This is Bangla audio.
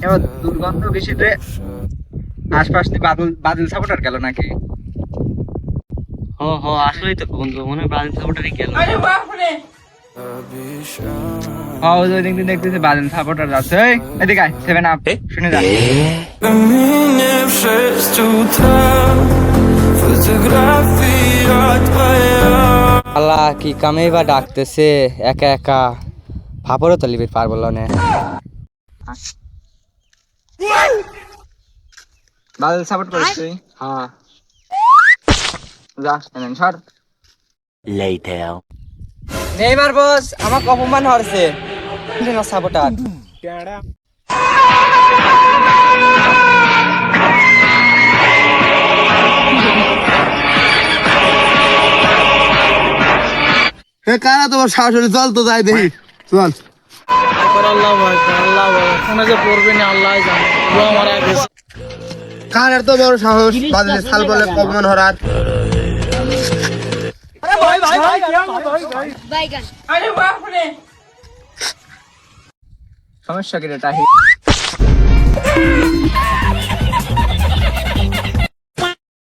এবার দুর্গন্ধ বেশিতে আশপাশ দিয়ে বাদল সাপোর্টার গেল নাকি? আসলেই তো বন্ধু, মনে হয় ব্রাজিল সাপোর্টারই গেল। ওই দিন দিন দেখতেছি বাদল সাপোর্টার যাচ্ছে। এদিকে আয়, 7 আপ শুনে যা। আল্লাহ কি কামেই বা ডাকতেছে একা একা, ভাপরও তো লিবির পার বললো না। বাদল সাপোর্ট করিস তুই? হ্যাঁ যা এলেন সর। নেইমার বস আমাকে অপমান হচ্ছে সাপোর্টার। কারা তোমার সাহস হলে চল তো যাই দেখি, চল। কার এত বড় সাহস বাদলে সাল বলে অপমান হরার? সমস্যা কি রে তাহি?